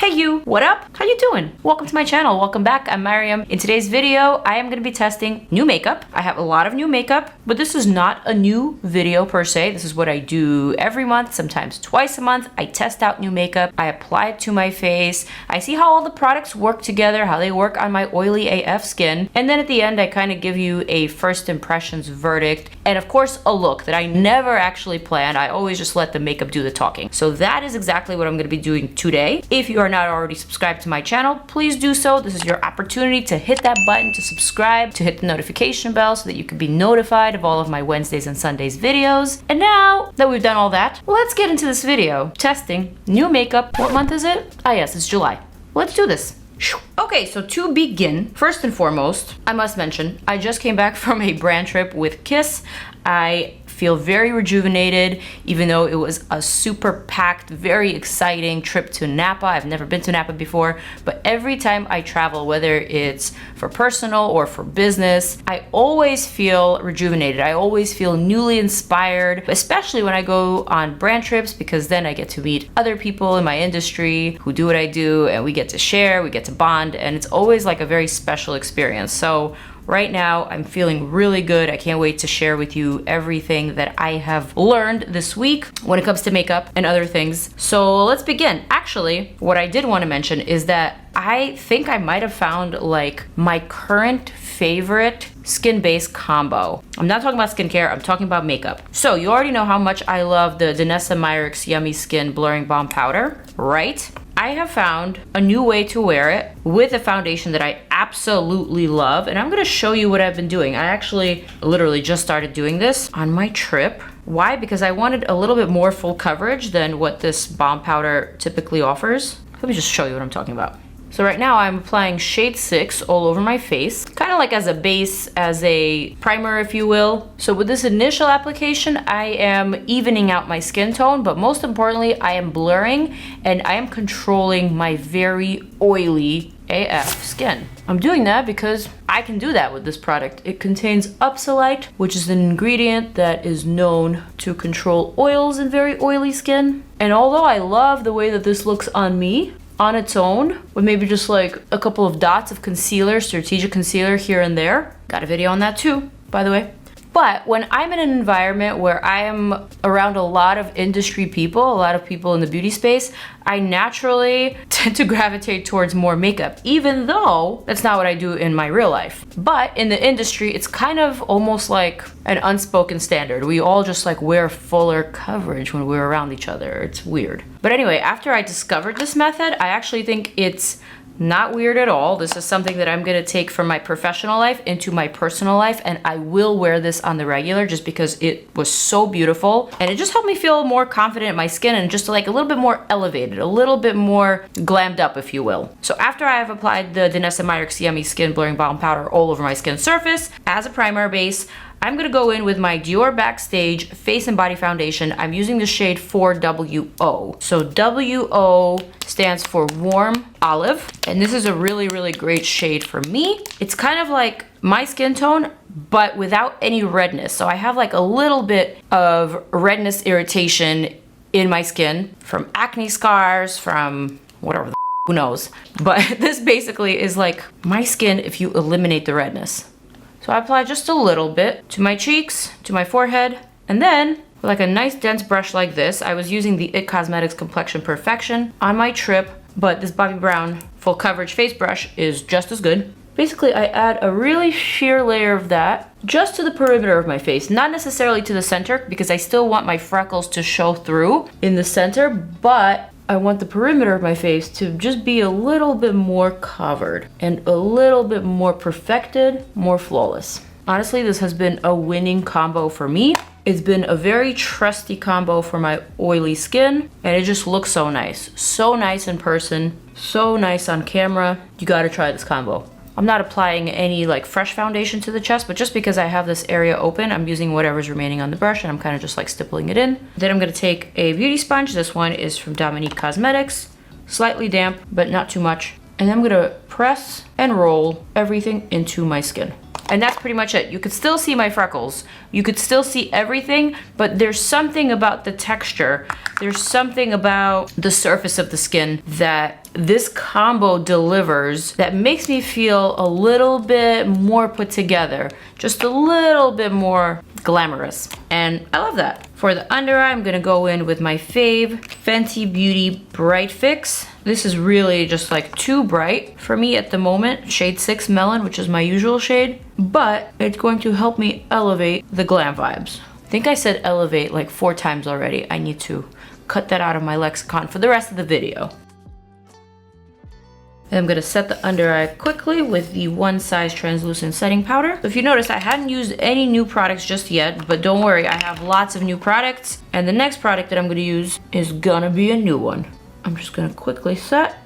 Hey you, what up? How you doing? Welcome to my channel. Welcome back. I'm Maryam. In today's video, I am going to be testing new makeup. I have a lot of new makeup, but this is not a new video per se. This is what I do every month, sometimes twice a month. I test out new makeup. I apply it to my face. I see how all the products work together, how they work on my oily AF skin. And then at the end, I kind of give you a first impressions verdict. And of course, a look that I never actually planned. I always just let the makeup do the talking. So that is exactly what I'm going to be doing today. If you are not already subscribed to my channel, please do so. This is your opportunity to hit that button to subscribe, to hit the notification bell so that you can be notified of all of my Wednesdays and Sundays videos. And now that we've done all that, let's get into this video. Testing new makeup. What month is it? Ah yes, it's July. Let's do this. Okay, so to begin, first and foremost, I must mention, I just came back from a brand trip with Kiss. I feel very rejuvenated, even though it was a super packed, very exciting trip to Napa. I've never been to Napa before, but every time I travel, whether it's for personal or for business, I always feel rejuvenated. I always feel newly inspired, especially when I go on brand trips, because then I get to meet other people in my industry who do what I do, and we get to share, we get to bond, and it's always like a very special experience. So right now, I'm feeling really good. I can't wait to share with you everything that I have learned this week when it comes to makeup and other things. So let's begin. Actually, what I did want to mention is that I think I might have found like my current favorite skin-based combo. I'm not talking about skincare, I'm talking about makeup. So you already know how much I love the DANESSA MYRICKS Yummy Skin Blurring Balm Powder, right? I have found a new way to wear it with a foundation that I absolutely love, and I'm gonna show you what I've been doing. I actually literally just started doing this on my trip. Why? Because I wanted a little bit more full coverage than what this balm powder typically offers. Let me just show you what I'm talking about. So right now I'm applying shade 6 all over my face, kind of like as a base, as a primer, if you will. So with this initial application, I am evening out my skin tone, but most importantly, I am blurring and I am controlling my very oily AF skin. I'm doing that because I can do that with this product. It contains Upsolite, which is an ingredient that is known to control oils in very oily skin. And although I love the way that this looks on me, on its own, with maybe just like a couple of dots of concealer, strategic concealer here and there. Got a video on that too, by the way. But when I'm in an environment where I am around a lot of industry people, a lot of people in the beauty space, I naturally tend to gravitate towards more makeup, even though that's not what I do in my real life. But in the industry, it's kind of almost like an unspoken standard. We all just like wear fuller coverage when we're around each other. It's weird. But anyway, after I discovered this method, I actually think it's not weird at all. This is something that I'm gonna take from my professional life into my personal life, and I will wear this on the regular just because it was so beautiful. And it just helped me feel more confident in my skin and just like a little bit more elevated, a little bit more glammed up, if you will. So after I have applied the DANESSA MYRICKS Yummy Skin Blurring Balm Powder all over my skin surface as a primer base, I'm gonna go in with my DIOR Backstage Face and Body Foundation. I'm using the shade 4WO. So WO stands for Warm Olive, and this is a really, really great shade for me. It's kind of like my skin tone, but without any redness. So I have like a little bit of redness irritation in my skin from acne scars, from whatever the who knows. But this basically is like my skin if you eliminate the redness. So I apply just a little bit to my cheeks, to my forehead, and then with like a nice dense brush like this, I was using the IT Cosmetics Complexion Perfection on my trip, but this Bobbi Brown full coverage face brush is just as good. Basically, I add a really sheer layer of that just to the perimeter of my face, not necessarily to the center, because I still want my freckles to show through in the center, but I want the perimeter of my face to just be a little bit more covered and a little bit more perfected, more flawless. Honestly, this has been a winning combo for me. It's been a very trusty combo for my oily skin, and it just looks so nice. So nice in person, so nice on camera. You gotta try this combo. I'm not applying any like fresh foundation to the chest, but just because I have this area open, I'm using whatever's remaining on the brush and I'm kind of just like stippling it in. Then I'm gonna take a beauty sponge. This one is from Dominique Cosmetics. Slightly damp, but not too much. And I'm gonna press and roll everything into my skin. And that's pretty much it. You could still see my freckles. You could still see everything, but there's something about the texture. There's something about the surface of the skin that this combo delivers that makes me feel a little bit more put together, just a little bit more glamorous, and I love that. For the under eye, I'm gonna go in with my fave Fenty Beauty Bright Fix. This is really just like too bright for me at the moment, shade 6 Melon, which is my usual shade, but it's going to help me elevate the glam vibes. I think I said elevate like 4 times already. I need to cut that out of my lexicon for the rest of the video. And I'm gonna set the under eye quickly with the One Size translucent setting powder. So if you notice, I hadn't used any new products just yet, but don't worry, I have lots of new products. And the next product that I'm gonna use is gonna be a new one. I'm just gonna quickly set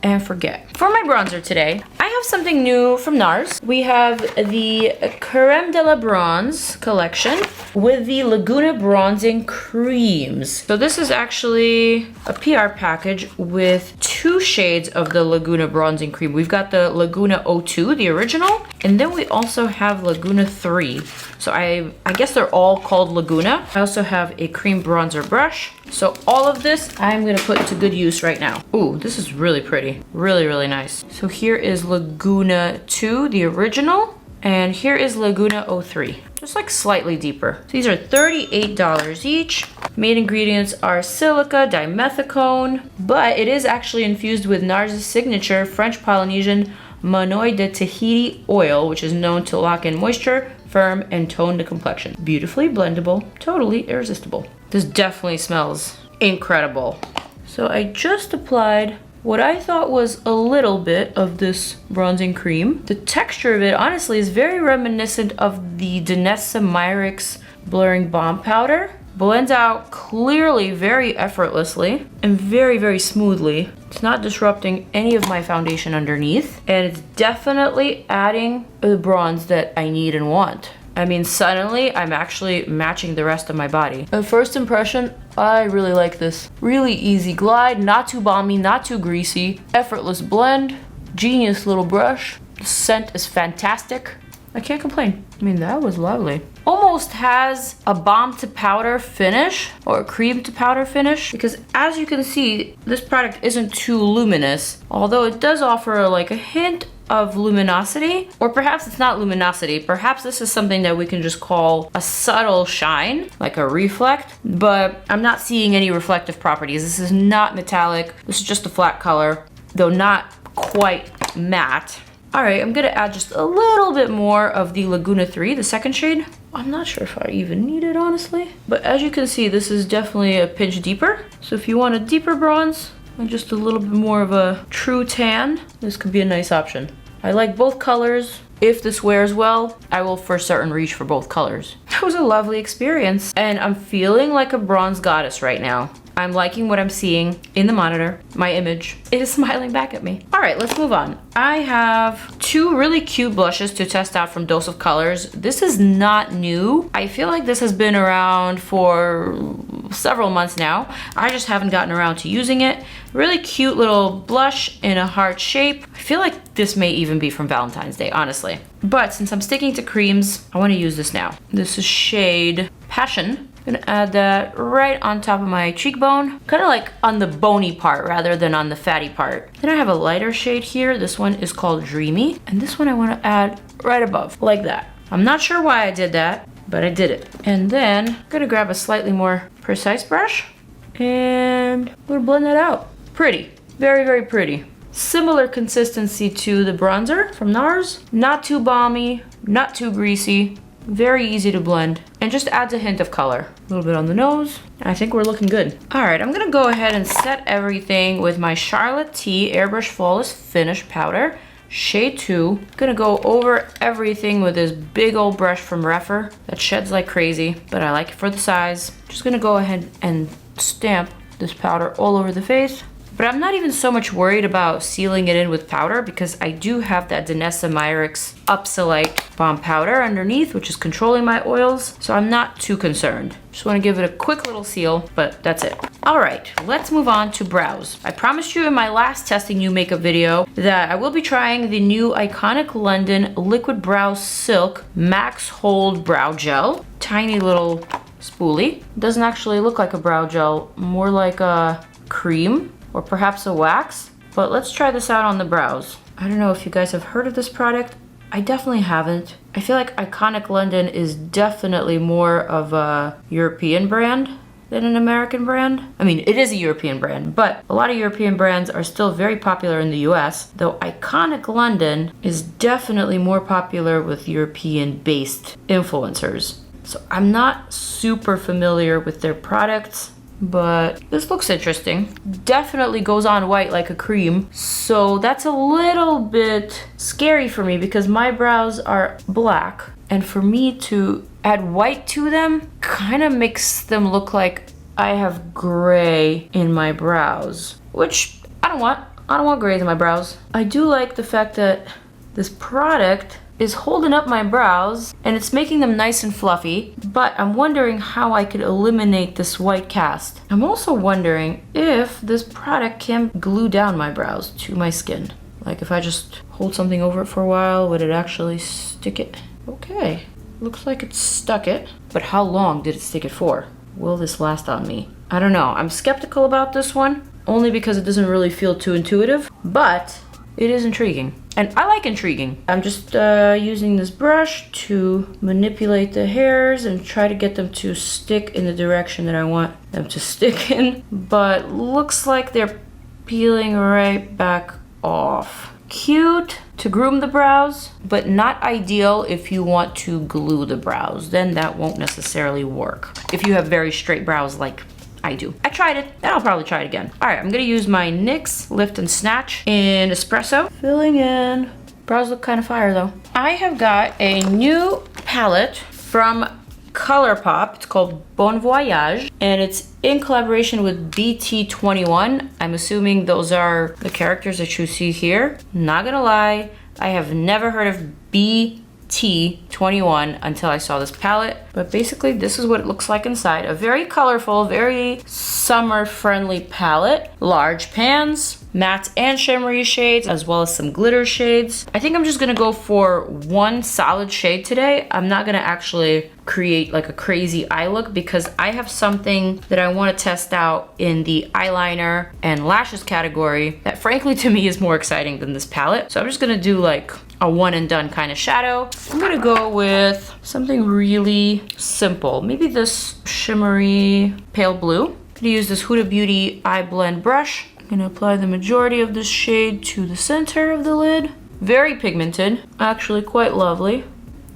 and forget. For my bronzer today, I have something new from NARS. We have the Crème de la Bronze collection with the Laguna bronzing creams. So this is actually a PR package with 2 shades of the Laguna bronzing cream. We've got the Laguna 02, the original, and then we also have Laguna 3. So I guess they're all called Laguna. I also have a cream bronzer brush. So all of this I'm gonna put to good use right now. Ooh, this is really pretty. Really, really nice. So here is Laguna 2, the original, and here is Laguna 03. Just like slightly deeper. So these are $38 each. Main ingredients are silica, dimethicone, but it is actually infused with NARS' signature French Polynesian Manoi de Tahiti oil, which is known to lock in moisture, firm, and tone the complexion. Beautifully blendable, totally irresistible. This definitely smells incredible. So I just applied what I thought was a little bit of this bronzing cream. The texture of it honestly is very reminiscent of the DANESSA MYRICKS blurring balm powder. Blends out clearly very effortlessly and very, very smoothly. It's not disrupting any of my foundation underneath, and it's definitely adding the bronze that I need and want. I mean, suddenly I'm actually matching the rest of my body. At first impression, I really like this. Really easy glide, not too balmy, not too greasy, effortless blend, genius little brush. The scent is fantastic. I can't complain. I mean, that was lovely. Almost has a balm to powder finish or a cream to powder finish, because as you can see, this product isn't too luminous, although it does offer like a hint of luminosity, or perhaps it's not luminosity. Perhaps this is something that we can just call a subtle shine, like a reflect, but I'm not seeing any reflective properties. This is not metallic. This is just a flat color, though not quite matte. All right, I'm gonna add just a little bit more of the Laguna 3, the second shade. I'm not sure if I even need it, honestly. But as you can see, this is definitely a pinch deeper. So if you want a deeper bronze, and just a little bit more of a true tan, this could be a nice option. I like both colors. If this wears well, I will for certain reach for both colors. That was a lovely experience, and I'm feeling like a bronze goddess right now. I'm liking what I'm seeing in the monitor. My image is smiling back at me. All right, let's move on. I have 2 really cute blushes to test out from Dose of Colors. This is not new. I feel like this has been around for several months now. I just haven't gotten around to using it. Really cute little blush in a heart shape. I feel like this may even be from Valentine's Day, honestly. But since I'm sticking to creams, I want to use this now. This is shade Passion. I'm gonna add that right on top of my cheekbone, kind of like on the bony part rather than on the fatty part. Then I have a lighter shade here. This one is called Dreamy, and this one I want to add right above, like that. I'm not sure why I did that, but I did it. And then I'm gonna grab a slightly more precise brush, and I'm gonna blend that out. Pretty, very, very pretty. Similar consistency to the bronzer from NARS. Not too balmy, not too greasy. Very easy to blend, and just adds a hint of color. A little bit on the nose. I think we're looking good. All right, I'm gonna go ahead and set everything with my Charlotte T Airbrush Flawless Finish Powder, shade 2. Gonna go over everything with this big old brush from Refer that sheds like crazy, but I like it for the size. Just gonna go ahead and stamp this powder all over the face. But I'm not even so much worried about sealing it in with powder, because I do have that DANESSA MYRICKS Upsilite Balm Powder underneath, which is controlling my oils, so I'm not too concerned. Just want to give it a quick little seal, but that's it. All right, let's move on to brows. I promised you in my last testing new makeup video that I will be trying the new Iconic London Liquid Brow Silk Max Hold Brow Gel. Tiny little spoolie. Doesn't actually look like a brow gel, more like a cream or perhaps a wax. But let's try this out on the brows. I don't know if you guys have heard of this product. I definitely haven't. I feel like Iconic London is definitely more of a European brand than an American brand. I mean, it is a European brand, but a lot of European brands are still very popular in the US, though Iconic London is definitely more popular with European-based influencers. So I'm not super familiar with their products, but this looks interesting. Definitely goes on white like a cream. So that's a little bit scary for me because my brows are black. And for me to add white to them kind of makes them look like I have gray in my brows, which I don't want. I don't want grays in my brows. I do like the fact that this product is holding up my brows and it's making them nice and fluffy, but I'm wondering how I could eliminate this white cast. I'm also wondering if this product can glue down my brows to my skin. Like if I just hold something over it for a while, would it actually stick it? Okay, looks like it stuck it, but how long did it stick it for? Will this last on me? I don't know. I'm skeptical about this one, only because it doesn't really feel too intuitive, but it is intriguing. And I like intriguing. I'm just using this brush to manipulate the hairs and try to get them to stick in the direction that I want them to stick in. But looks like they're peeling right back off. Cute to groom the brows, but not ideal if you want to glue the brows. Then that won't necessarily work if you have very straight brows like I do. I tried it, and I'll probably try it again. All right, I'm gonna use my NYX Lift and Snatch in Espresso. Filling in. Brows look kind of fire though. I have got a new palette from ColourPop. It's called Bon Voyage, and it's in collaboration with BT21. I'm assuming those are the characters that you see here. Not gonna lie, I have never heard of BT21 until I saw this palette, but basically this is what it looks like inside. A very colorful, very summer-friendly palette. Large pans, matte and shimmery shades, as well as some glitter shades. I think I'm just gonna go for one solid shade today. I'm not gonna actually create like a crazy eye look because I have something that I want to test out in the eyeliner and lashes category that frankly to me is more exciting than this palette. So I'm just gonna do like a one and done kind of shadow. I'm gonna go with something really simple. Maybe this shimmery pale blue. I'm gonna use this Huda Beauty eye blend brush. I'm gonna apply the majority of this shade to the center of the lid. Very pigmented, actually quite lovely.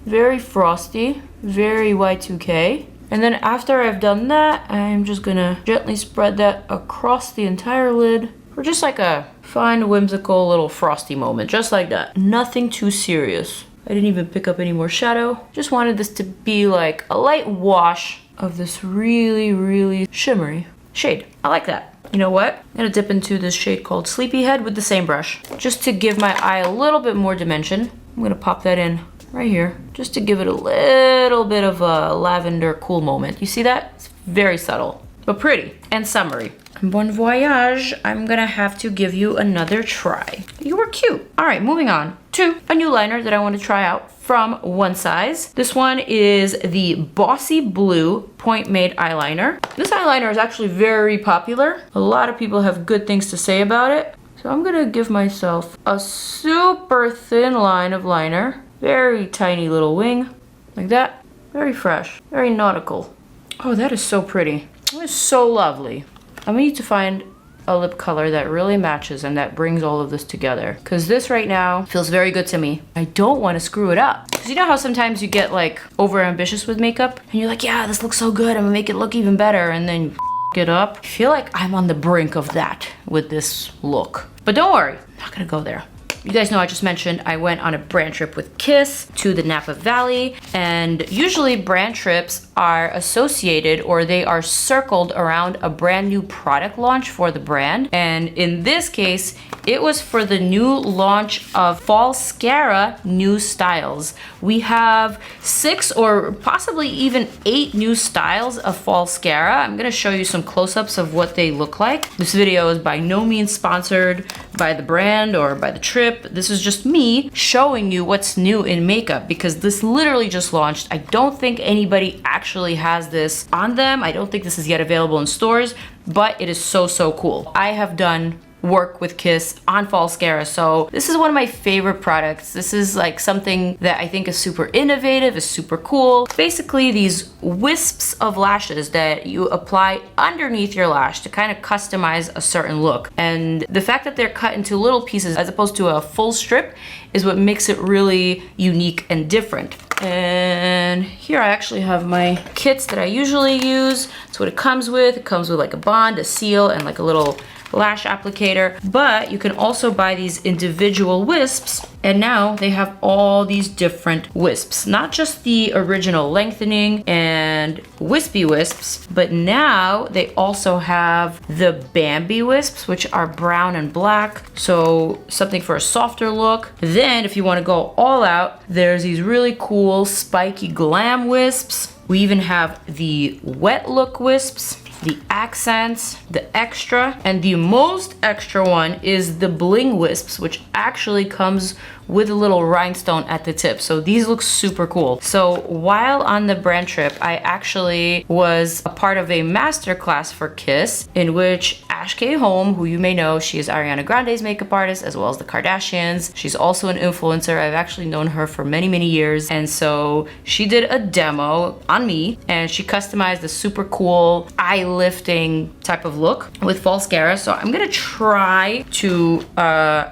Very frosty, very Y2K. And then after I've done that, I'm just gonna gently spread that across the entire lid for just like a fun, whimsical little frosty moment, just like that. Nothing too serious. I didn't even pick up any more shadow. Just wanted this to be like a light wash of this really, really shimmery shade. I like that. You know what? I'm gonna dip into this shade called Sleepyhead with the same brush, just to give my eye a little bit more dimension. I'm gonna pop that in right here, just to give it a little bit of a lavender cool moment. You see that? It's very subtle, but pretty and summery. Bon voyage. I'm gonna have to give you another try. You were cute. All right, moving on to a new liner that I want to try out from One Size. This one is the Bossy Blue Point Made eyeliner. This eyeliner is actually very popular. A lot of people have good things to say about it. So I'm gonna give myself a super thin line of liner. Very tiny little wing, like that. Very fresh, very nautical. Oh, that is so pretty. That is so lovely. I'm gonna need to find a lip color that really matches and that brings all of this together. Cause this right now feels very good to me. I don't wanna screw it up. Cause you know how sometimes you get like over ambitious with makeup and you're like, yeah, this looks so good, I'm gonna make it look even better, and then you it up. I feel like I'm on the brink of that with this look. But don't worry, I'm not gonna go there. You guys know I just mentioned I went on a brand trip with Kiss to the Napa Valley, and usually brand trips are associated or they are circled around a brand new product launch for the brand. And in this case, it was for the new launch of Falscara new styles. We have 6 or possibly even 8 new styles of Falscara. I'm gonna show you some close-ups of what they look like. This video is by no means sponsored by the brand or by the trip trip. This is just me showing you what's new in makeup because this literally just launched. I don't think anybody actually has this on them. I don't think this is yet available in stores, but it is so, so cool. I have done work with Kiss on Falscara, so this is one of my favorite products. This is like something that I think is super innovative, is super cool. Basically these wisps of lashes that you apply underneath your lash to kind of customize a certain look, and the fact that they're cut into little pieces as opposed to a full strip is what makes it really unique and different. And here I actually have my kits that I usually use. That's what it comes with. It comes with like a bond, a seal, and like a little lash applicator, but you can also buy these individual wisps, and now they have all these different wisps, not just the original lengthening and wispy wisps, but now they also have the Bambi wisps, which are brown and black, so something for a softer look. Then if you want to go all out, there's these really cool spiky glam wisps. We even have the wet look wisps, the accents, the extra, and the most extra one is the bling wisps, which actually comes with a little rhinestone at the tip. So these look super cool. So while on the brand trip, I actually was a part of a masterclass for Kiss in which Ash K. Holm, who you may know, she is Ariana Grande's makeup artist as well as the Kardashians. She's also an influencer. I've actually known her for many, many years. And so she did a demo on me and she customized a super cool eye lifting type of look with Falscara. So I'm gonna try to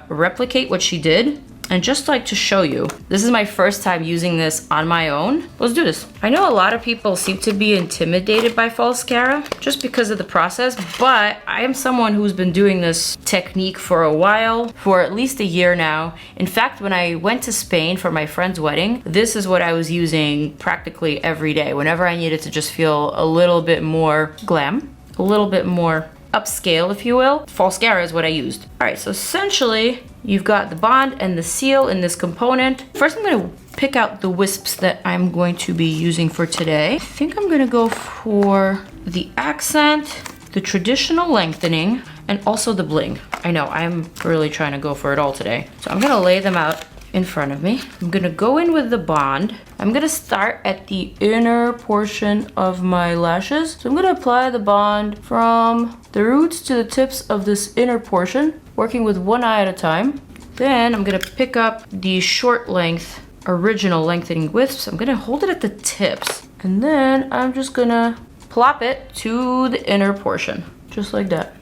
replicate what she did. And just like to show you, this is my first time using this on my own. Let's do this. I know a lot of people seem to be intimidated by Falscara just because of the process, but I am someone who's been doing this technique for a while, for at least a year now. In fact, when I went to Spain for my friend's wedding, this is what I was using practically every day whenever I needed to just feel a little bit more glam, a little bit more upscale, if you will. Falscara is what I used. All right, so essentially you've got the bond and the seal in this component. First, I'm gonna pick out the wisps that I'm going to be using for today. I think I'm gonna go for the accent, the traditional lengthening, and also the bling. I know, I'm really trying to go for it all today. So I'm gonna lay them out in front of me. I'm gonna go in with the bond. I'm gonna start at the inner portion of my lashes. So I'm gonna apply the bond from the roots to the tips of this inner portion, working with one eye at a time. Then I'm gonna pick up the short length, original lengthening wisps. I'm gonna hold it at the tips. And then I'm just gonna plop it to the inner portion, just like that.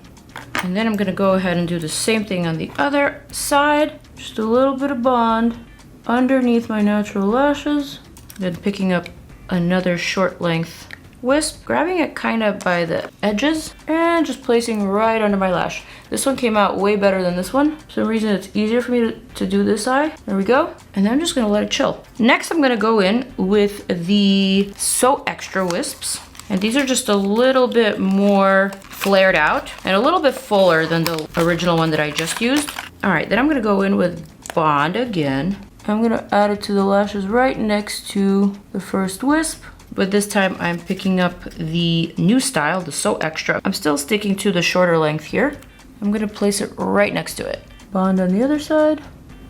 And then I'm gonna go ahead and do the same thing on the other side. Just a little bit of bond underneath my natural lashes. Then picking up another short length wisp, grabbing it kind of by the edges and just placing right under my lash. This one came out way better than this one. For some reason it's easier for me to do this eye. There we go. And then I'm just gonna let it chill. Next I'm gonna go in with the So Extra wisps. And these are just a little bit more flared out and a little bit fuller than the original one that I just used. All right, then I'm gonna go in with bond again. I'm gonna add it to the lashes right next to the first wisp, but this time I'm picking up the new style, the So Extra. I'm still sticking to the shorter length here. I'm gonna place it right next to it. Bond on the other side.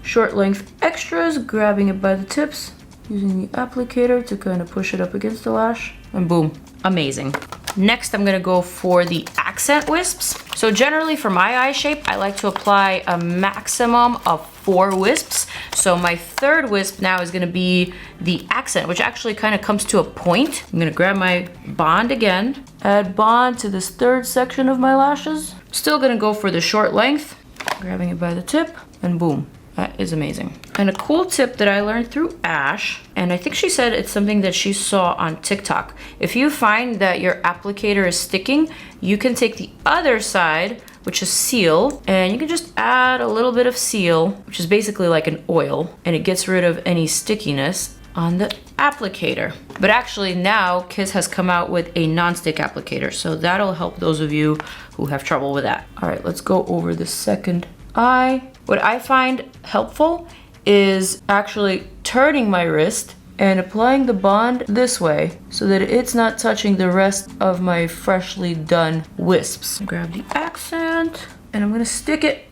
Short length extras, grabbing it by the tips, using the applicator to kind of push it up against the lash, and boom, amazing. Next, I'm gonna go for the accent wisps. So generally for my eye shape, I like to apply a maximum of 4 wisps. So my third wisp now is gonna be the accent, which actually kind of comes to a point. I'm gonna grab my bond again, add bond to this third section of my lashes. Still gonna go for the short length, grabbing it by the tip, and boom. That is amazing. And a cool tip that I learned through Ash, and I think she said it's something that she saw on TikTok. If you find that your applicator is sticking, you can take the other side, which is seal, and you can just add a little bit of seal, which is basically like an oil, and it gets rid of any stickiness on the applicator. But actually now Kiss has come out with a non-stick applicator, so that'll help those of you who have trouble with that. All right, let's go over the second eye. What I find helpful is actually turning my wrist and applying the bond this way so that it's not touching the rest of my freshly done wisps. Grab the accent and I'm gonna stick it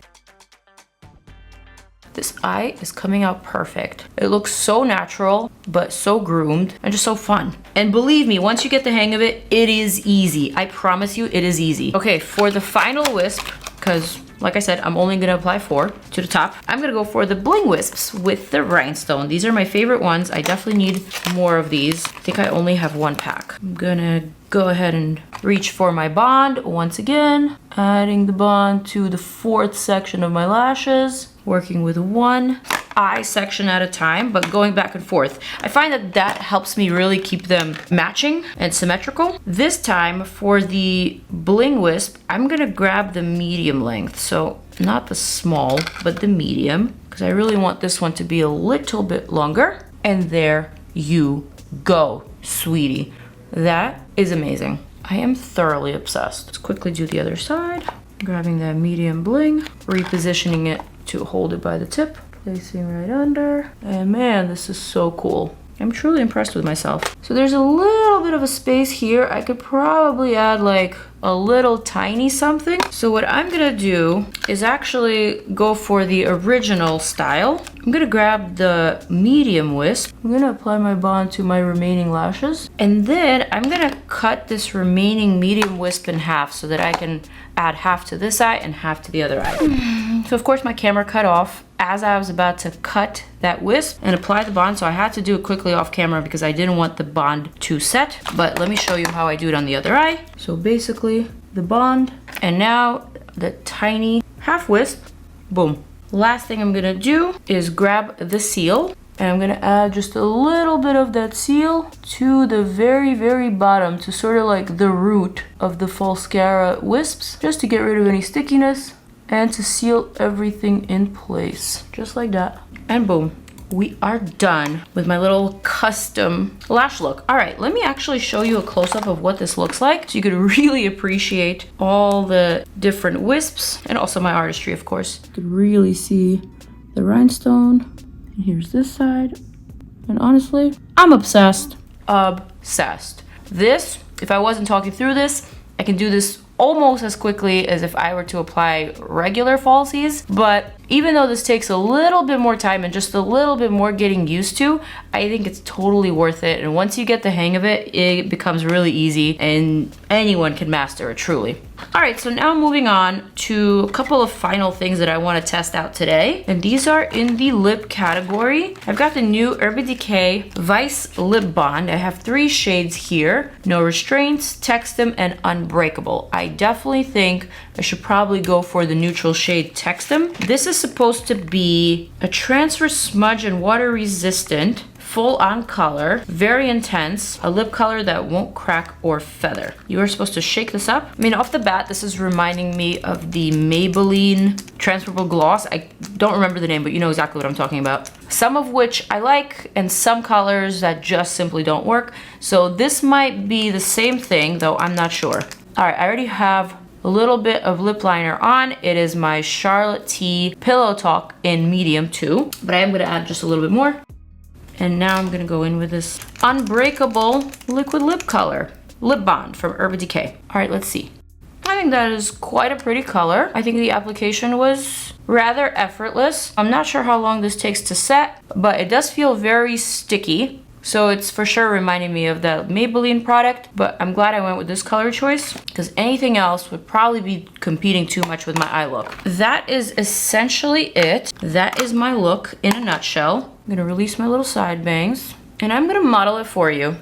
This eye is coming out perfect. It looks so natural, but so groomed and just so fun. And believe me, once you get the hang of it, it is easy. I promise you, it is easy. Okay, for the final wisp, because like I said, I'm only gonna apply 4 to the top. I'm gonna go for the bling wisps with the rhinestone. These are my favorite ones. I definitely need more of these. I think I only have 1 pack. I'm gonna go ahead and reach for my bond once again, adding the bond to the 4th section of my lashes, working with 1 eye section at a time, but going back and forth. I find that that helps me really keep them matching and symmetrical. This time for the bling wisp, I'm gonna grab the medium length. So not the small, but the medium, because I really want this one to be a little bit longer. And there you go, sweetie. That is amazing. I am thoroughly obsessed. Let's quickly do the other side. Grabbing that medium bling, repositioning it to hold it by the tip, placing right under. And man, this is so cool. I'm truly impressed with myself. So there's a little bit of a space here. I could probably add like a little tiny something. So what I'm gonna do is actually go for the original style. I'm gonna grab the medium wisp. I'm gonna apply my bond to my remaining lashes. And then I'm gonna cut this remaining medium wisp in half so that I can add half to this eye and half to the other eye. So of course my camera cut off as I was about to cut that wisp and apply the bond. So I had to do it quickly off camera because I didn't want the bond to set. But let me show you how I do it on the other eye. So basically the bond and now the tiny half wisp, boom. Last thing I'm gonna do is grab the seal and I'm gonna add just a little bit of that seal to the very, very bottom to sort of like the root of the Falscara wisps, just to get rid of any stickiness and to seal everything in place, just like that. And boom, we are done with my little custom lash look. All right, let me actually show you a close-up of what this looks like so you could really appreciate all the different wisps and also my artistry, of course. You could really see the rhinestone. And here's this side. And honestly, I'm obsessed. Obsessed. This, if I wasn't talking through this, I can do this almost as quickly as if I were to apply regular falsies. But even though this takes a little bit more time and just a little bit more getting used to, I think it's totally worth it. And once you get the hang of it, it becomes really easy and anyone can master it, truly. All right, so now moving on to a couple of final things that I want to test out today. And these are in the lip category. I've got the new DECAY Vice Lip Bond. I have 3 shades here. No Restraints, Text Them, and Unbreakable. I definitely think I should probably go for the neutral shade Text Them. This is supposed to be a transfer smudge and water resistant, full on color, very intense, a lip color that won't crack or feather. You are supposed to shake this up. I mean, off the bat, this is reminding me of the Maybelline transferable gloss. I don't remember the name, but you know exactly what I'm talking about. Some of which I like and some colors that just simply don't work. So this might be the same thing, though I'm not sure. All right, I already have a little bit of lip liner on. It is my Charlotte T Pillow Talk in medium 2, but I am gonna add just a little bit more. And now I'm gonna go in with this Unbreakable liquid lip color, lip bond from DECAY. All right, let's see. I think that is quite a pretty color. I think the application was rather effortless. I'm not sure how long this takes to set, but it does feel very sticky. So it's for sure reminding me of that Maybelline product, but I'm glad I went with this color choice because anything else would probably be competing too much with my eye look. That is essentially it. That is my look in a nutshell. I'm gonna release my little side bangs and I'm gonna model it for you.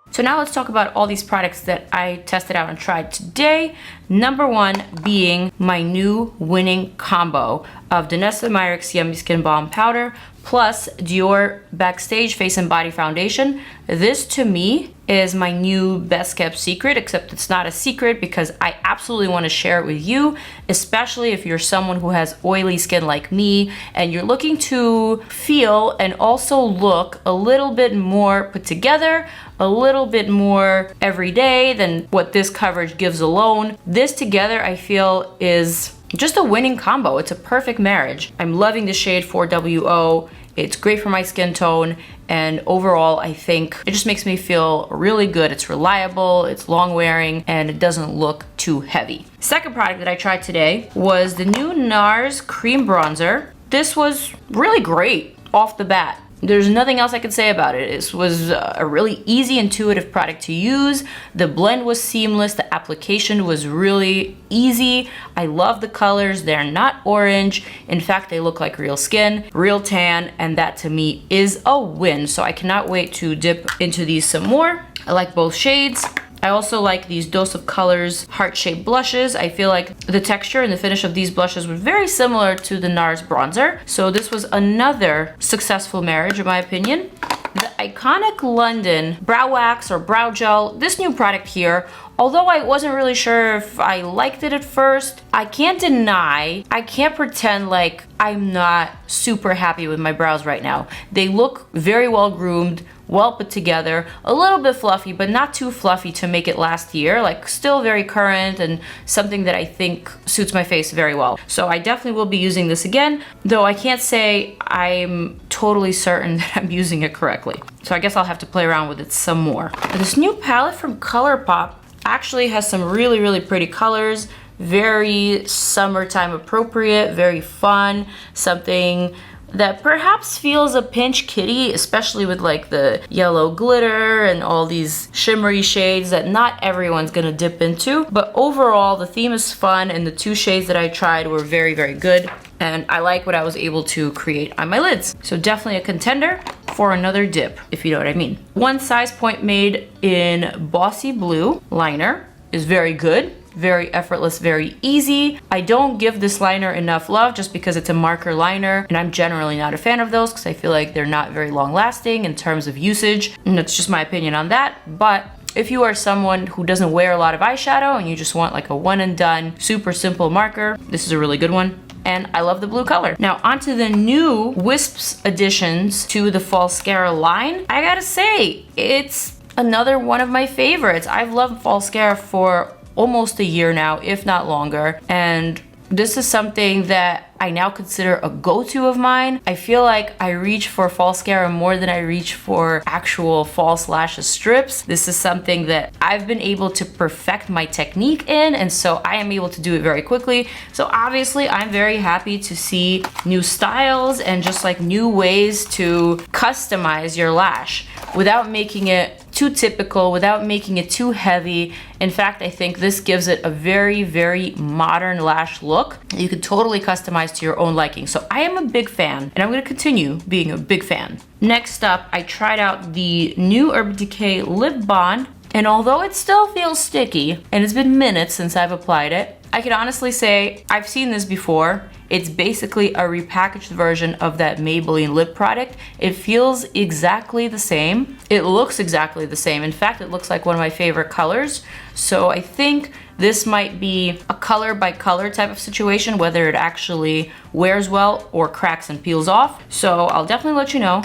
So now let's talk about all these products that I tested out and tried today. Number 1 being my new winning combo of DANESSA MYRICKS Yummy Skin Balm Powder plus DIOR Backstage Face and Body Foundation. This to me is my new best kept secret, except it's not a secret because I absolutely want to share it with you, especially if you're someone who has oily skin like me and you're looking to feel and also look a little bit more put together, a little bit more everyday than what this coverage gives alone. This together I feel is just a winning combo. It's a perfect marriage. I'm loving the shade 4WO. It's great for my skin tone And overall, I think it just makes me feel really good. It's reliable, it's long wearing, and it doesn't look too heavy. Second product that I tried today was the new NARS Cream Bronzer. This was really great off the bat. There's nothing else I can say about it. It was a really easy, intuitive product to use. The blend was seamless. The application was really easy. I love the colors. They're not orange. In fact, they look like real skin, real tan, and that to me is a win. So I cannot wait to dip into these some more. I like both shades. I also like these Dose of Colors heart-shaped blushes. I feel like the texture and the finish of these blushes were very similar to the NARS bronzer. So this was another successful marriage in my opinion. The Iconic London Brow Wax or Brow Gel, this new product here, although I wasn't really sure if I liked it at first, I can't deny, I can't pretend like I'm not super happy with my brows right now. They look very well groomed, well put together, a little bit fluffy, but not too fluffy to make it last year, like still very current and something that I think suits my face very well. So I definitely will be using this again, though I can't say I'm totally certain that I'm using it correctly. So I guess I'll have to play around with it some more. This new palette from ColourPop actually has some really, really pretty colors, very summertime appropriate, very fun, something that perhaps feels a pinch kitty, especially with like the yellow glitter and all these shimmery shades that not everyone's gonna dip into. But overall, the theme is fun and the two shades that I tried were very, very good. And I like what I was able to create on my lids. So definitely a contender for another dip, if you know what I mean. One Size Point Made in Bossy Blue liner is very good. Very effortless, very easy. I don't give this liner enough love just because it's a marker liner, and I'm generally not a fan of those because I feel like they're not very long lasting in terms of usage, and that's just my opinion on that. But if you are someone who doesn't wear a lot of eyeshadow and you just want like a one and done, super simple marker, this is a really good one. And I love the blue color. Now onto the new Wisps additions to the Falscara line. I gotta say, it's another one of my favorites. I've loved Falscara for almost a year now, if not longer. And this is something that I now consider a go-to of mine. I feel like I reach for Falscara more than I reach for actual false lashes strips. This is something that I've been able to perfect my technique in, and so I am able to do it very quickly. So obviously I'm very happy to see new styles and just like new ways to customize your lash without making it too typical, without making it too heavy. In fact, I think this gives it a very, very modern lash look. You can totally customize to your own liking. So I am a big fan, and I'm gonna continue being a big fan. Next up, I tried out the new Urban Decay Lip Bond, and although it still feels sticky, and it's been minutes since I've applied it, I can honestly say I've seen this before. It's basically a repackaged version of that Maybelline lip product. It feels exactly the same. It looks exactly the same. In fact, it looks like one of my favorite colors. So I think this might be a color by color type of situation, whether it actually wears well or cracks and peels off. So I'll definitely let you know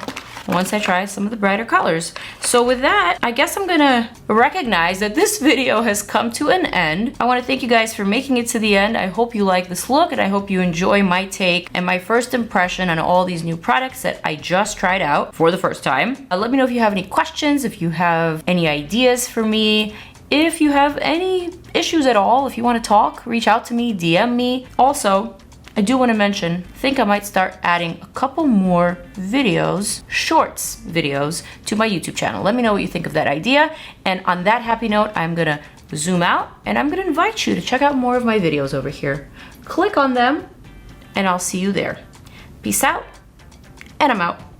once I try some of the brighter colors. So with that, I guess I'm gonna recognize that this video has come to an end. I wanna thank you guys for making it to the end. I hope you like this look and I hope you enjoy my take and my first impression on all these new products that I just tried out for the first time. Let me know if you have any questions, if you have any ideas for me, if you have any issues at all, if you wanna talk, reach out to me, DM me. Also, I do want to mention, I think I might start adding a couple more videos, shorts videos, to my YouTube channel. Let me know what you think of that idea. And on that happy note, I'm gonna zoom out and I'm gonna invite you to check out more of my videos over here. Click on them and I'll see you there. Peace out, and I'm out.